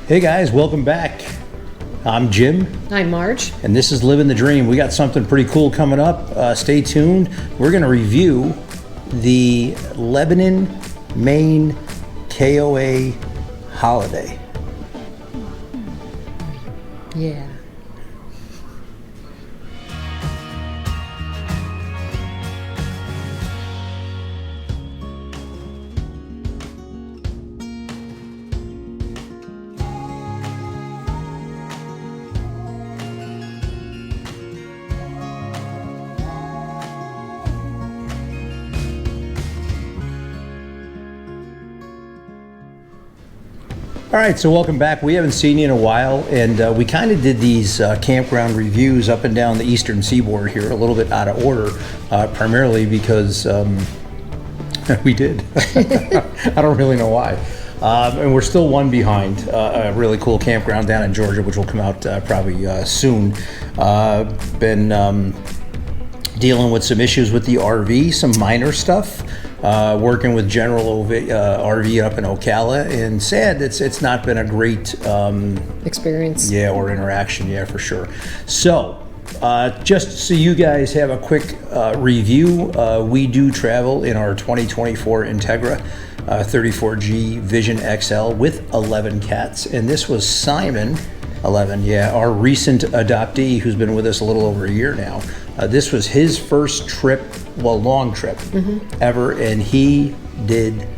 Hey guys, welcome back. I'm Jim. I'm Marge. And this is Living the Dream. We got something pretty cool coming up. Stay tuned. We're going to review the Lebanon Me KOA holiday. Yeah. All right, so welcome back. We haven't seen you in a while, and we kind of did these campground reviews up and down the eastern seaboard here, a little bit out of order, primarily because we did. I don't really know why. And we're still one behind a really cool campground down in Georgia, which will come out probably soon. Been dealing with some issues with the RV, some minor stuff. Working with General RV up in Ocala, and sad it's not been a great Experience. Yeah, or interaction, yeah, for sure. So just so you guys have a quick review, we do travel in our 2024 Integra 34G Vision XL with 11 cats, and this was Simon, 11, yeah, our recent adoptee who's been with us a little over a year now. This was his first trip, well, long trip ever, and he did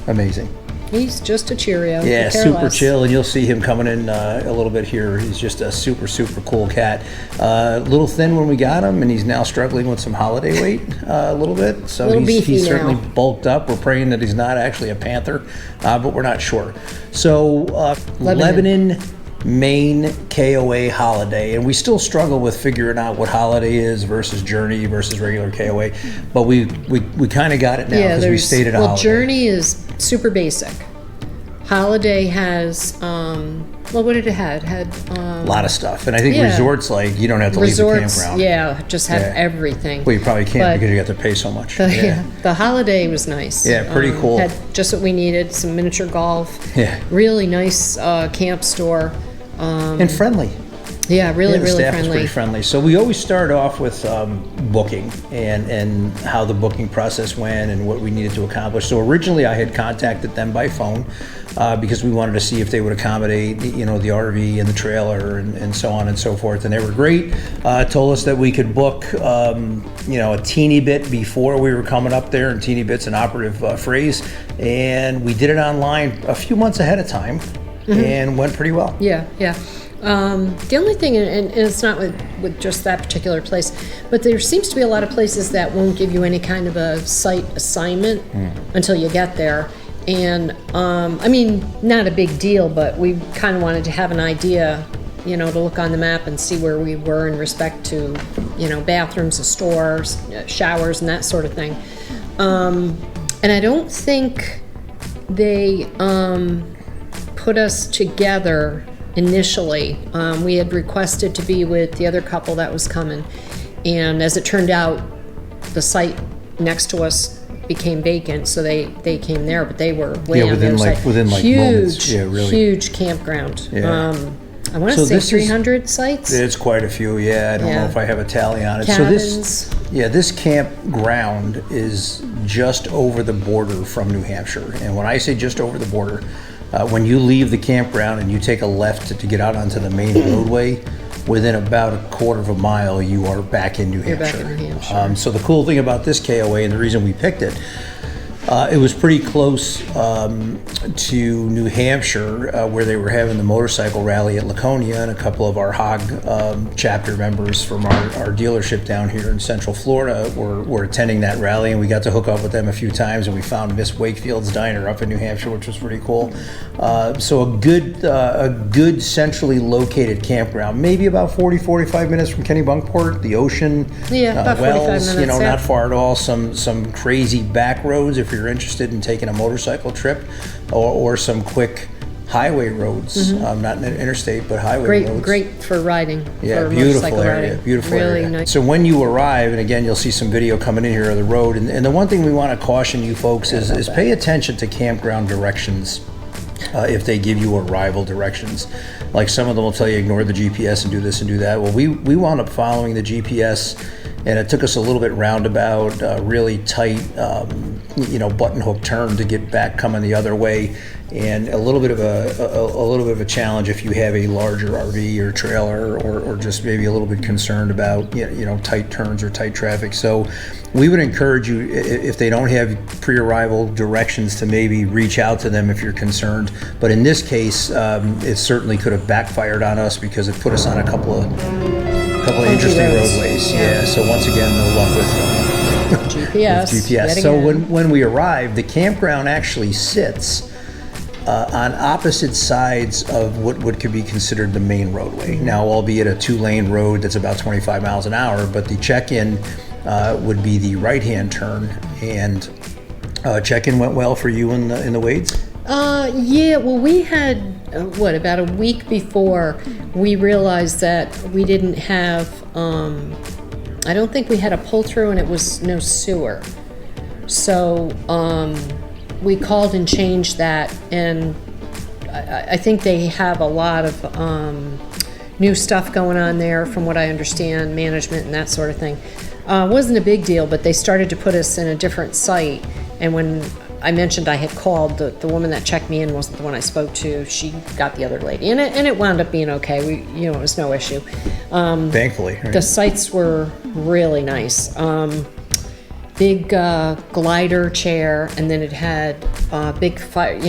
amazing. He's just a Cheerio. Yeah, super chill, and you'll see him coming in a little bit here. He's just a super cool cat. A little thin when we got him, and he's now struggling with some holiday weight a little bit. So he's certainly bulked up. We're praying that he's not actually a panther, but we're not sure. So Lebanon Me KOA holiday, and we still struggle with figuring out what holiday is versus Journey versus regular KOA, but we kind of got it now because we stayed at a holiday. Journey is super basic. Holiday has well, what did it have? It had a lot of stuff, and I think resorts, like, you don't have to leave the campground. Yeah, just have everything. Well, you probably can't because you have to pay so much. The holiday was nice. Yeah, pretty cool. Had just what we needed: some miniature golf. Yeah, really nice camp store. And friendly. Yeah, really the staff friendly. is pretty friendly. So we always start off with booking and how the booking process went and what we needed to accomplish. So originally I had contacted them by phone because we wanted to see if they would accommodate, the RV and the trailer and so on and so forth. And they were great. Told us that we could book, a teeny bit before we were coming up there, and teeny bit's an operative phrase. And we did it online a few months ahead of time. And went pretty well. Yeah. The only thing, and it's not with just that particular place, but there seems to be a lot of places that won't give you any kind of a site assignment until you get there. And I mean, not a big deal, but we kind of wanted to have an idea, to look on the map and see where we were in respect to, bathrooms, the stores, showers, and that sort of thing. And I don't think they put us together initially. We had requested to be with the other couple that was coming, and as it turned out, the site next to us became vacant, so they came there, but they were way on the other side. Within huge, moments. Yeah, really huge campground. Yeah. I want to say 300 sites. It's quite a few. Yeah, I don't know if I have a tally on it. Cabins. So this campground is just over the border from New Hampshire, and when I say just over the border, when you leave the campground and you take a left to get out onto the main roadway, within about a quarter of a mile, you are back in New Hampshire. Back in New Hampshire. So the cool thing about this KOA, and the reason we picked it, it was pretty close to New Hampshire, where they were having the motorcycle rally at Laconia, and a couple of our HOG chapter members from our dealership down here in Central Florida were attending that rally, and we got to hook up with them a few times, and we found Miss Wakefield's Diner up in New Hampshire, which was pretty cool. So a good centrally located campground, maybe about 40-45 minutes from Kennebunkport, the ocean, about 45 minutes, not far at all. Some crazy back roads if you're interested in taking a motorcycle trip, or some quick highway roads, not an interstate, but highway roads. Great for riding. Yeah, for beautiful area, riding. beautiful really area. Nice. So when you arrive, and again, you'll see some video coming in here of the road, and the one thing we want to caution you folks is pay attention to campground directions if they give you arrival directions. Like some of them will tell you ignore the GPS and do this and do that. Well, we wound up following the GPS, and it took us a little bit roundabout, really tight, button hook turn to get back coming the other way, and a little bit of a challenge if you have a larger RV or trailer, or just maybe a little bit concerned about tight turns or tight traffic. So we would encourage you, if they don't have pre-arrival directions, to maybe reach out to them if you're concerned. But in this case, it certainly could have backfired on us because it put us on a couple of interesting roadways. Yeah. So once again, no luck with GPS. with GPS. So when we arrived, the campground actually sits on opposite sides of what could be considered the main roadway. Now, albeit a 2-lane road that's about 25 miles an hour, but the check-in would be the right-hand turn. And check-in went well for you in the Wades? Yeah, well, we had, about a week before, we realized that we didn't have, I don't think we had a pull-through, and it was no sewer. So we called and changed that, and I think they have a lot of new stuff going on there, from what I understand, management and that sort of thing. It wasn't a big deal, but they started to put us in a different site, and when I mentioned I had called, the woman that checked me in wasn't the one I spoke to. She got the other lady, and it wound up being okay. It was no issue. Thankfully, right? The sites were really nice. Big glider chair, and then it had big fire,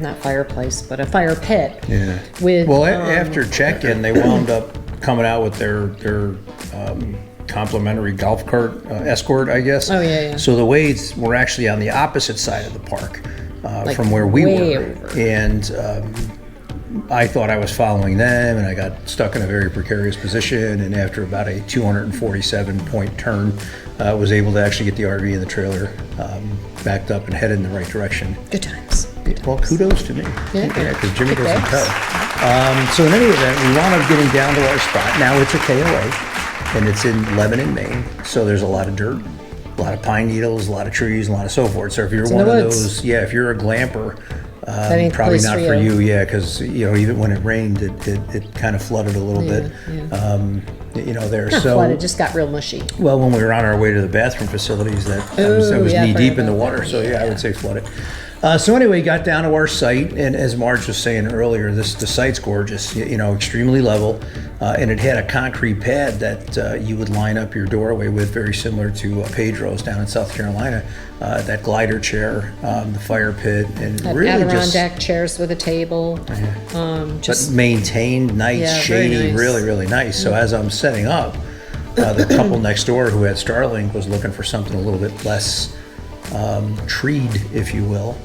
not fireplace, but a fire pit. Yeah. With after check-in, they wound up coming out with their complimentary golf cart escort, I guess. Oh, yeah. So the Wades were actually on the opposite side of the park from where we were. Over. And I thought I was following them, and I got stuck in a very precarious position. And after about a 247-point turn, was able to actually get the RV and the trailer backed up and headed in the right direction. Good times. Well, kudos to me. Yeah, because Jimmy doesn't tow. So in any event, we wound up getting down to our spot. Now it's a KOA. And it's in Lebanon, Maine, so there's a lot of dirt, a lot of pine needles, a lot of trees, and a lot of so forth. So if you're one of those, if you're a glamper, probably not for you, because even when it rained, it kind of flooded a little bit. Yeah. There. Not so flooded, just got real mushy. Well, when we were on our way to the bathroom facilities, that was knee deep in the water. So I would say flooded. So anyway, got down to our site, and as Marge was saying earlier, the site's gorgeous, extremely level, and it had a concrete pad that you would line up your doorway with, very similar to Pedro's down in South Carolina. That glider chair, the fire pit, and really Adirondack chairs with a table. But maintained, nice, shady, nice. Really, really nice. So as I'm setting up, the couple next door who had Starlink was looking for something a little bit less treed, if you will.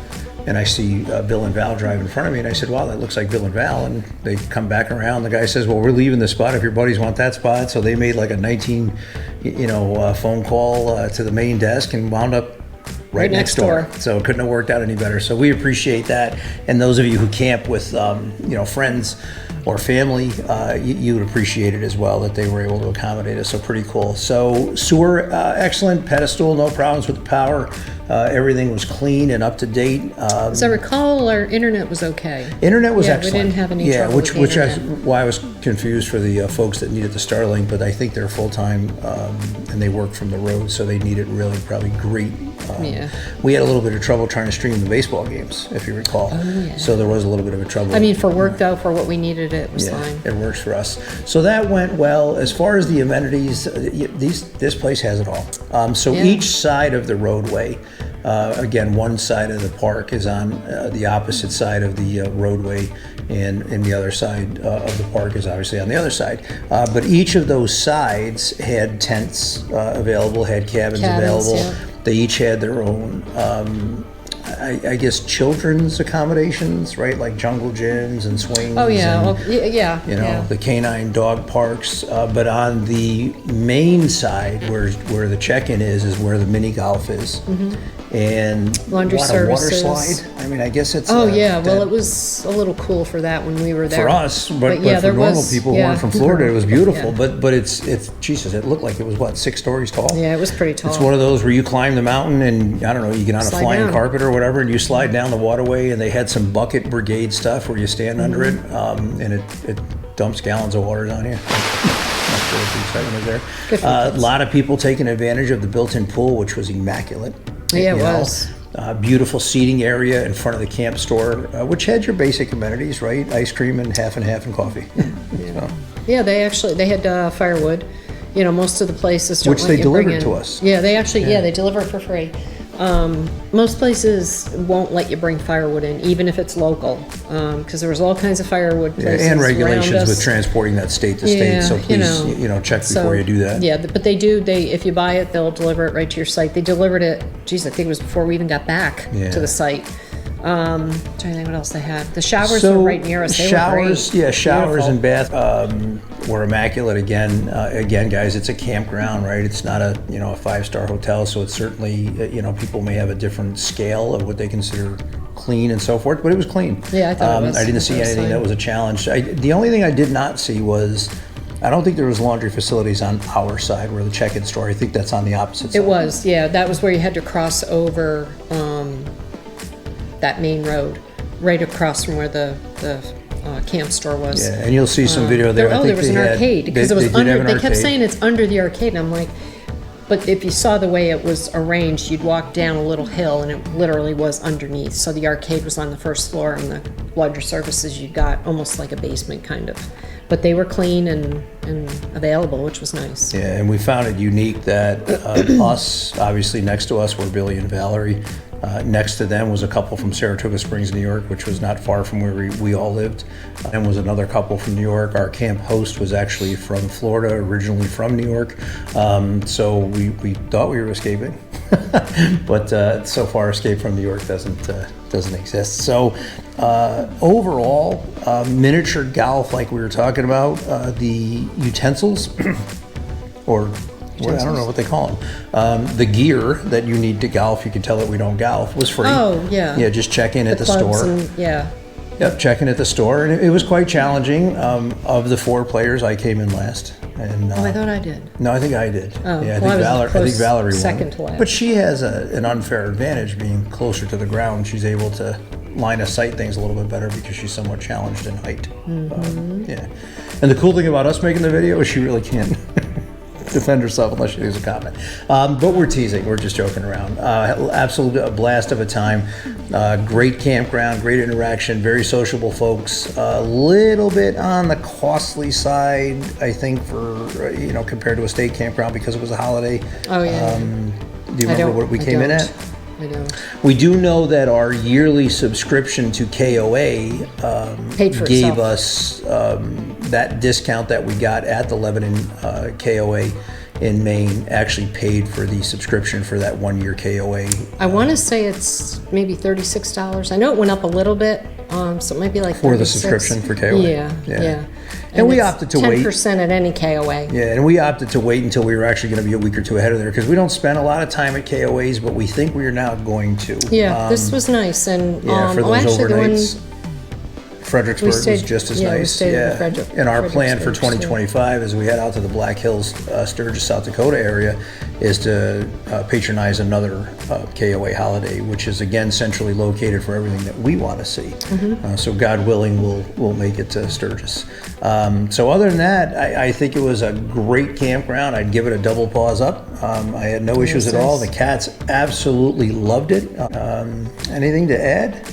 And I see Bill and Val drive in front of me, and I said, wow, that looks like Bill and Val. And they come back around. The guy says, well, we're leaving the spot if your buddies want that spot. So they made like a 19, phone call to the main desk and wound up right next door. So it couldn't have worked out any better. So we appreciate that. And those of you who camp with, friends or family, you would appreciate it as well, that they were able to accommodate us. So pretty cool. So sewer, excellent. Pedestal, no problems with the power. Everything was clean and up to date. As I recall, our internet was okay. Internet was excellent. We didn't have any trouble with the internet. Why I was confused for the folks that needed the Starlink, but I think they're full-time and they work from the road, so they needed really probably great. We had a little bit of trouble trying to stream the baseball games, if you recall. So there was a little bit of a trouble. I mean, for work though, for what we needed, it was fine. It works for us. So that went well. As far as the amenities, this place has it all. Each side of the roadway, again, one side of the park is on the opposite side of the roadway, and the other side of the park is obviously on the other side. But each of those sides had tents available, had cabins available. Yeah. They each had their own, I guess, children's accommodations, right? Like jungle gyms and swings. Oh, yeah. And, the canine dog parks. But on the main side, where the check-in is where the mini golf is. Mm-hmm. and laundry what, services. a water slide. I mean, I guess it's. Oh yeah, well it was a little cool for that when we were there. For us, but yeah, for normal people who yeah. aren't from Florida, it was beautiful. Yeah. But it's Jesus, it looked like it was what, 6 stories tall. Yeah, it was pretty tall. It's one of those where you climb the mountain and I don't know, you get on Slide a flying down. carpet or whatever, and you slide down the waterway. And they had some bucket brigade stuff where you stand under it, and it dumps gallons of water on you. Not sure what the excitement is there. Good for A kids. lot of people taking advantage of the built-in pool, which was immaculate. Yeah, it You know, was. beautiful seating area in front of the camp store, which had your basic amenities, right? Ice cream and half and coffee. So, Yeah, they had firewood. You know, most of the places don't Which let they you bring delivered in. to us. Yeah, they deliver it for free. Most places won't let you bring firewood in, even if it's local, because there was all kinds of firewood places and around regulations us. with transporting that state to state. Yeah, So you please, know. check So, before you do that. Yeah, but they do. If you buy it, they'll deliver it right to your site. They delivered it. Geez, I think it was before we even got back Yeah. to the site. Trying to think what else they had. The showers So were right near us. They showers, were great. yeah, showers Beautiful. and bath were immaculate. Again, guys, it's a campground, right? It's not a 5-star hotel, so it's certainly people may have a different scale of what they consider clean and so forth, but it was clean. Yeah, I thought it was. I didn't see anything that was a challenge. The only thing I did not see was, I don't think there was laundry facilities on our side where the check-in store. I think that's on the opposite side. It was, yeah. That was where you had to cross over that main road, right across from where the camp store was. Yeah, and you'll see some video there. I think There was they an had- arcade because they it was did under. have an They kept arcade. saying it's under the arcade, and I'm like, but if you saw the way it was arranged, you'd walk down a little hill, and it literally was underneath. So the arcade was on the first floor, and the laundry services you got almost like a basement kind of. But they were clean and available, which was nice. Yeah, and we found it unique that us, obviously next to us were Billy and Valerie. Next to them was a couple from Saratoga Springs, New York, which was not far from where we all lived. And was another couple from New York. Our camp host was actually from Florida, originally from New York. So we thought we were escaping, but so far escape from New York doesn't exist. So overall, miniature golf, like we were talking about, the utensils or I don't know what they call them. The gear that you need to golf, you can tell that we don't golf, was free. Oh, yeah. Yeah, just check in at the clubs store. and- yeah. Yep, check in at the store. And it was quite challenging. Of the 4 players, I came in last. And, Oh, I thought I did. no, I think I did. Oh, Yeah, well, I was I think Valerie won. second to last. But she has an unfair advantage being closer to the ground. She's able to line of sight things a little bit better because she's somewhat challenged in height. Yeah. And the cool thing about us making the video is she really can't defend herself unless she leaves a comment. But we're teasing. We're just joking around. Absolute blast of a time. Great campground, great interaction, very sociable folks. A little bit on the costly side, I think, for compared to a state campground because it was a holiday. Oh, yeah. Do you remember what we came in at? I don't. We do know that our yearly subscription to KOA Paid for gave itself. us that discount that we got at the Lebanon KOA in Maine actually paid for the subscription for that 1-year KOA. I want to say it's maybe $36. I know it went up a little bit, so it might be like For the 36. subscription for KOA. Yeah. And we it's opted to wait. 10% at any KOA. Yeah, and we opted to wait until we were actually going to be a week or two ahead of there because we don't spend a lot of time at KOAs, but we think we are now going to. Yeah, this was nice. And Yeah, for those actually overnights. Fredericksburg was stayed- just as yeah, we nice. stayed in And our plan for Fredericksburg, 2025 as we head out to the Black Hills, Sturgis, South Dakota area is to patronize another KOA holiday, which is again centrally located for everything that we want to see. Mm-hmm. So God willing, we'll make it to Sturgis. So other than that, I think it was a great campground. I'd give it a double paws up. I had no issues at all. The cats absolutely loved it. Anything to add?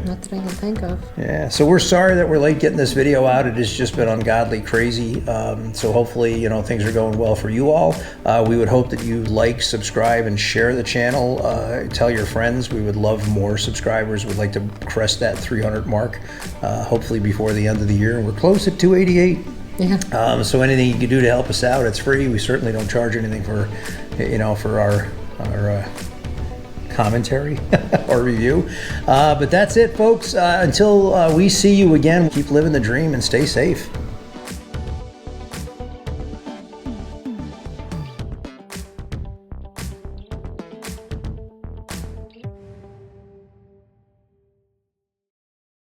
Not that I can think of. Yeah, so we're sorry that we're late getting this video out. It has just been ungodly crazy. So hopefully, things are going well for you all. We would hope that you like, subscribe, and share the channel. Tell your friends. We would love more subscribers. We'd like to crest that 300 mark, hopefully before the end of the year. We're close at 288. Yeah. So anything you can do to help us out, it's free. We certainly don't charge anything for, for our commentary or review. But that's it, folks. Until we see you again, keep living the dream and stay safe.